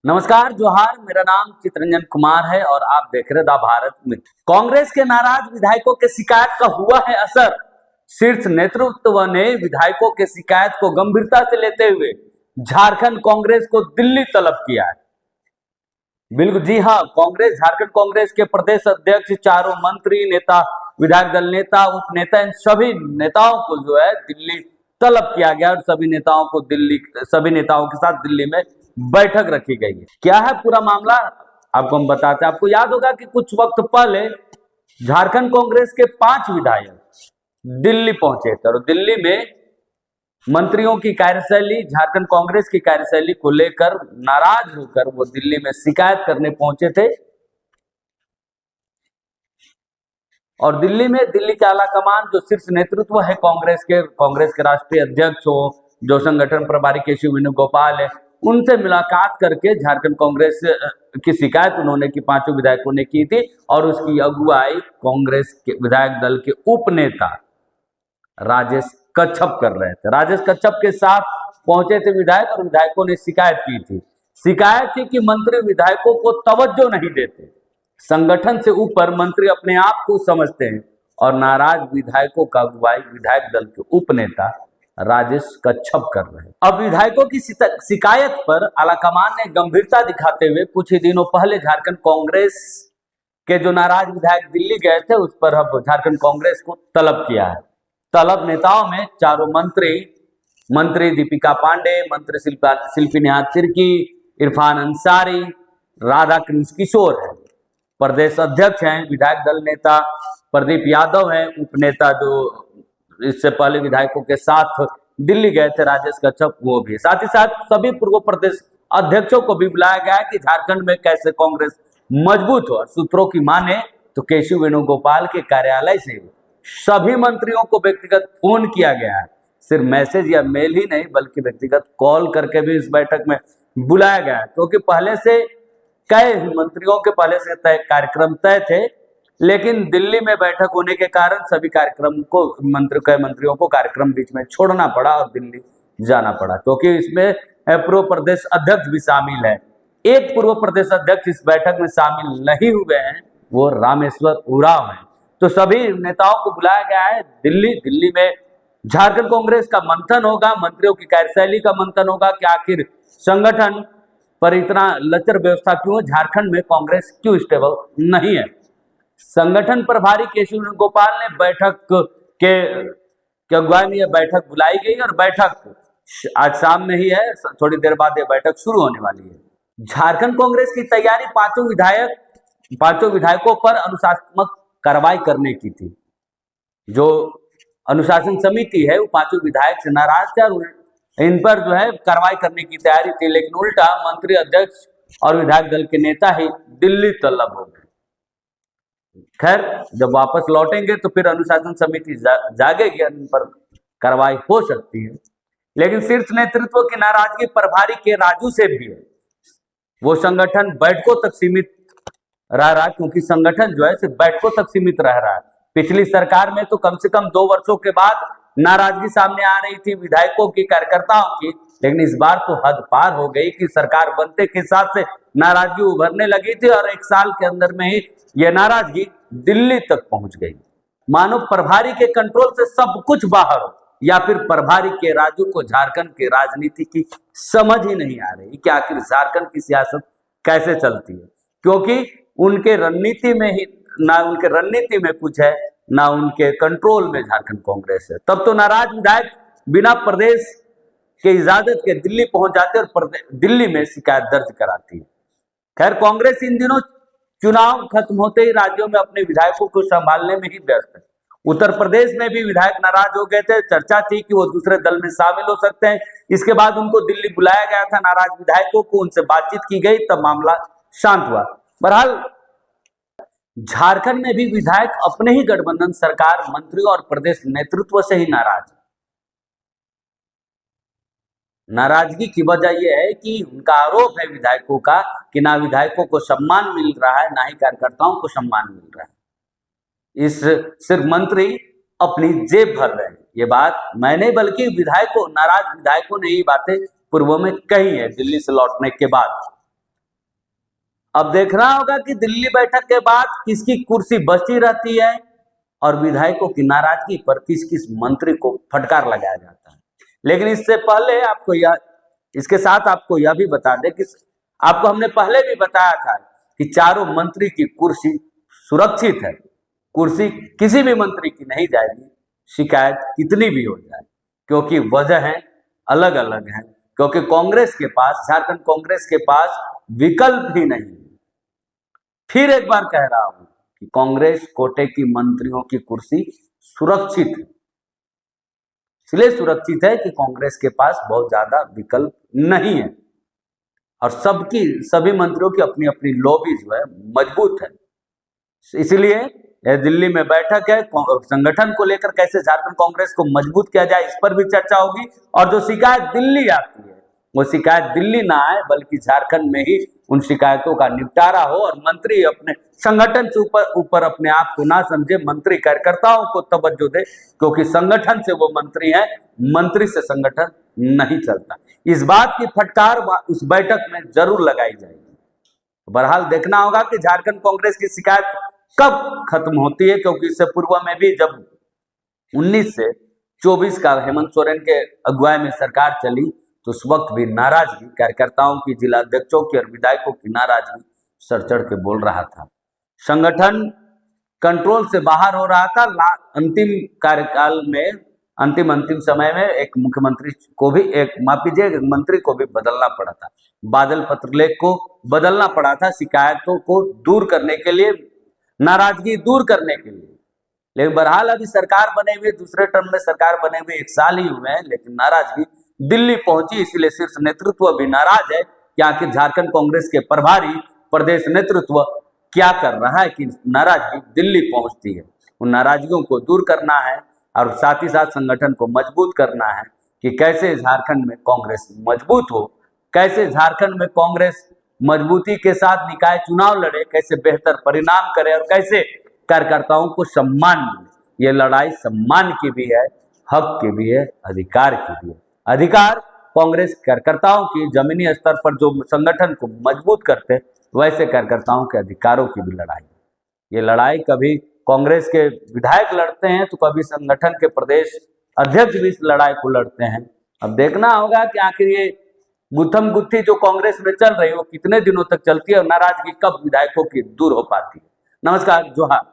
नमस्कार, जोहार। मेरा नाम चितरंजन कुमार है और आप देख रहे द भारत मित्र। कांग्रेस के नाराज विधायकों के शिकायत का हुआ है असर। शीर्ष नेतृत्व ने विधायकों के शिकायत को गंभीरता से लेते हुए झारखंड कांग्रेस को दिल्ली तलब किया है। बिल्कुल जी हाँ, झारखंड कांग्रेस के प्रदेश अध्यक्ष, चारों मंत्री, नेता, विधायक दल नेता, उप नेता, इन सभी नेताओं को जो है दिल्ली तलब किया गया और सभी नेताओं के साथ दिल्ली में बैठक रखी गई है। क्या है पूरा मामला आपको हम बताते हैं। आपको याद होगा कि कुछ वक्त पहले झारखंड कांग्रेस के 5 विधायक दिल्ली पहुंचे थे और दिल्ली में मंत्रियों की कार्यशैली, झारखंड कांग्रेस की कार्यशैली को लेकर नाराज होकर वो दिल्ली में शिकायत करने पहुंचे थे। और दिल्ली में दिल्ली के आला कमान, जो शीर्ष नेतृत्व है कांग्रेस के राष्ट्रीय अध्यक्ष हो, जो संगठन प्रभारी केशव वेणुगोपाल है, उनसे मुलाकात करके झारखंड कांग्रेस की शिकायत उन्होंने की, 5 विधायकों ने की थी। और उसकी अगुवाई कांग्रेस के विधायक दल के उपनेता राजेश कच्छप कर रहे थे। राजेश कच्छप के साथ पहुंचे थे विधायक और विधायकों ने शिकायत की थी। शिकायत थी कि मंत्री विधायकों को तवज्जो नहीं देते, संगठन से ऊपर मंत्री अपने आप को समझते हैं। और नाराज विधायकों का अगुवाई विधायक दल के उपनेता राजेश कच्छप कर रहे हैं। अब विधायकों की शिकायत पर आलाकमान ने गंभीरता दिखाते हुए कुछ ही दिनों पहले झारखंड कांग्रेस के जो नाराज विधायक दिल्ली गए थे, उस पर अब झारखंड कांग्रेस को तलब किया है। तलब नेताओं में चारों मंत्री दीपिका पांडे, मंत्री शिल्पी नेहा तिर्की, इरफान अंसारी, राधा कृष्ण किशोर है। प्रदेश अध्यक्ष हैं विधायक दल नेता प्रदीप यादव हैं। उपनेता जो इससे पहले विधायकों के साथ दिल्ली गए थे, राजेश कच्छप, वो भी। साथ ही साथ सभी पूर्व प्रदेश अध्यक्षों को भी बुलाया गया है कि झारखंड में कैसे कांग्रेस मजबूत हो। सूत्रों की माने तो केशव वेणुगोपाल के कार्यालय से सभी मंत्रियों को व्यक्तिगत फोन किया गया है। सिर्फ मैसेज या मेल ही नहीं, बल्कि व्यक्तिगत कॉल करके भी इस बैठक में बुलाया गया है। क्योंकि पहले से कई मंत्रियों के पहले से कार्यक्रम तय थे, लेकिन दिल्ली में बैठक होने के कारण सभी मंत्रियों को कार्यक्रम बीच में छोड़ना पड़ा और दिल्ली जाना पड़ा। क्योंकि इसमें पूर्व प्रदेश अध्यक्ष भी शामिल है। एक पूर्व प्रदेश अध्यक्ष इस बैठक में शामिल नहीं हुए हैं, वो रामेश्वर उरांव हैं। तो सभी नेताओं को बुलाया गया है दिल्ली में झारखंड कांग्रेस का मंथन होगा, मंत्रियों की कार्यशैली का मंथन होगा कि आखिर संगठन पर इतना लचर व्यवस्था क्यों है, झारखंड में कांग्रेस क्यों स्टेबल नहीं है। संगठन प्रभारी केशव वेणुगोपाल ने बैठक के अगुवाई में यह बैठक बुलाई गई और बैठक आज शाम में ही है। थोड़ी देर बाद यह बैठक शुरू होने वाली है। झारखंड कांग्रेस की तैयारी पांचों विधायकों पर अनुशासनात्मक कार्रवाई करने की थी। जो अनुशासन समिति है वो 5 विधायक से नाराज थे और इन पर जो है कार्रवाई करने की तैयारी थी, लेकिन उल्टा मंत्री अध्यक्ष और विधायक दल के नेता ही दिल्ली तलब हो गए। खैर, जब वापस लौटेंगे तो फिर अनुशासन समिति जागेगी, इन पर कार्रवाई हो सकती है। लेकिन शीर्ष नेतृत्व की नाराजगी प्रभारी के राजू से भी है। वो संगठन बैठकों तक सीमित रह रहा है, क्योंकि संगठन जो है सिर्फ बैठकों तक सीमित रह रहा है। पिछली सरकार में तो कम से कम 2 वर्षों के बाद नाराजगी सामने आ रही थी विधायकों की, कार्यकर्ताओं की, लेकिन इस बार तो हद पार हो गई कि सरकार बनते के साथ से नाराजगी उभरने लगी थी और 1 साल के अंदर में ही यह नाराजगी दिल्ली तक पहुंच गई। मानो प्रभारी के कंट्रोल से सब कुछ बाहर हो, या फिर प्रभारी के राजू को झारखंड की राजनीति की समझ ही नहीं आ रही कि आखिर झारखंड की सियासत कैसे चलती है। क्योंकि उनके रणनीति में कुछ है, ना उनके कंट्रोल में झारखंड कांग्रेस है। तब तो नाराज विधायक बिना प्रदेश के इजाजत के दिल्ली पहुंच जाते और दिल्ली में शिकायत दर्ज कराती है। खैर, कांग्रेस इन दिनों चुनाव खत्म होते ही राज्यों में अपने विधायकों को संभालने में ही व्यस्त है। उत्तर प्रदेश में भी विधायक नाराज हो गए थे। चर्चा थी कि वो दूसरे दल में शामिल हो सकते हैं। इसके बाद उनको दिल्ली बुलाया गया था, नाराज विधायकों को, उनसे बातचीत की गई, तब मामला शांत हुआ। बहरहाल, झारखंड में भी विधायक अपने ही गठबंधन सरकार, मंत्रियों और प्रदेश नेतृत्व से ही नाराज। नाराजगी की वजह यह है कि उनका आरोप है विधायकों का कि ना विधायकों को सम्मान मिल रहा है, ना ही कार्यकर्ताओं को सम्मान मिल रहा है। सिर्फ मंत्री अपनी जेब भर रहे हैं। ये बात मैं नहीं, बल्कि नाराज विधायकों ने ये बातें पूर्व में कही है दिल्ली से लौटने के बाद। अब देखना होगा कि दिल्ली बैठक के बाद किसकी कुर्सी बची रहती है और विधायकों की नाराजगी पर किस किस मंत्री को फटकार लगाया जाता है। लेकिन इससे पहले इसके साथ आपको यह भी बता दें कि आपको हमने पहले भी बताया था कि चारों मंत्री की कुर्सी सुरक्षित है, कुर्सी किसी भी मंत्री की नहीं जाएगी, शिकायत कितनी भी हो जाए, क्योंकि वजह है अलग अलग है, क्योंकि कांग्रेस के पास, झारखंड कांग्रेस के पास विकल्प ही नहीं है। फिर एक बार कह रहा हूं कि कांग्रेस कोटे की मंत्रियों की कुर्सी सुरक्षित है, इसलिए सुरक्षित है कि कांग्रेस के पास बहुत ज्यादा विकल्प नहीं है और सभी मंत्रियों की अपनी अपनी लॉबी जो है मजबूत है। इसलिए दिल्ली में बैठक है, संगठन को लेकर कैसे झारखंड कांग्रेस को मजबूत किया जाए इस पर भी चर्चा होगी। और जो शिकायत दिल्ली आती है वो शिकायत दिल्ली ना आए, बल्कि झारखंड में ही उन शिकायतों का निपटारा हो और मंत्री अपने संगठन से ऊपर अपने आप को ना समझे, मंत्री कार्यकर्ताओं को तवज्जो दे, क्योंकि संगठन से वो मंत्री है, मंत्री से संगठन नहीं चलता। इस बात की फटकार उस बैठक में जरूर लगाई जाएगी। बहरहाल देखना होगा कि झारखंड कांग्रेस की शिकायत कब खत्म होती है, क्योंकि इससे पूर्व में भी जब 19 से 24 का हेमंत सोरेन के अगुवाई में सरकार चली तो उस वक्त भी नाराजगी कार्यकर्ताओं की, जिला अध्यक्षों की और विधायकों की नाराजगी सर चढ़ के बोल रहा था। संगठन कंट्रोल से बाहर हो रहा था। अंतिम कार्यकाल में अंतिम समय में एक मुख्यमंत्री को भी एक मंत्री को भी बदलना पड़ा था, बादल पत्रलेख को बदलना पड़ा था शिकायतों को दूर करने के लिए, नाराजगी दूर करने के लिए। लेकिन बहरहाल अभी सरकार बने हुए, दूसरे टर्म में सरकार बने हुए 1 साल ही हुए हैं, लेकिन नाराजगी दिल्ली पहुंची। इसलिए शीर्ष नेतृत्व भी नाराज है कि आखिर झारखंड कांग्रेस के प्रभारी प्रदेश नेतृत्व क्या कर रहा है कि नाराजगी दिल्ली पहुंचती है। उन नाराजगियों को दूर करना है और साथ ही साथ संगठन को मजबूत करना है कि कैसे झारखंड में कांग्रेस मजबूत हो, कैसे झारखंड में कांग्रेस मजबूती के साथ निकाय चुनाव लड़े, कैसे बेहतर परिणाम करे और कैसे कार्यकर्ताओं को सम्मान मिले। ये लड़ाई सम्मान की भी है, हक की भी है, अधिकार की भी है। अधिकार कांग्रेस कार्यकर्ताओं की, जमीनी स्तर पर जो संगठन को मजबूत करते, वैसे कार्यकर्ताओं के अधिकारों की भी लड़ाई। ये लड़ाई कभी कांग्रेस के विधायक लड़ते हैं तो कभी संगठन के प्रदेश अध्यक्ष भी इस लड़ाई को लड़ते हैं। अब देखना होगा कि आखिर ये गुत्थम गुत्थी जो कांग्रेस में चल रही है वो कितने दिनों तक चलती है और नाराजगी कब विधायकों की दूर हो पाती है। नमस्कार, जोहार।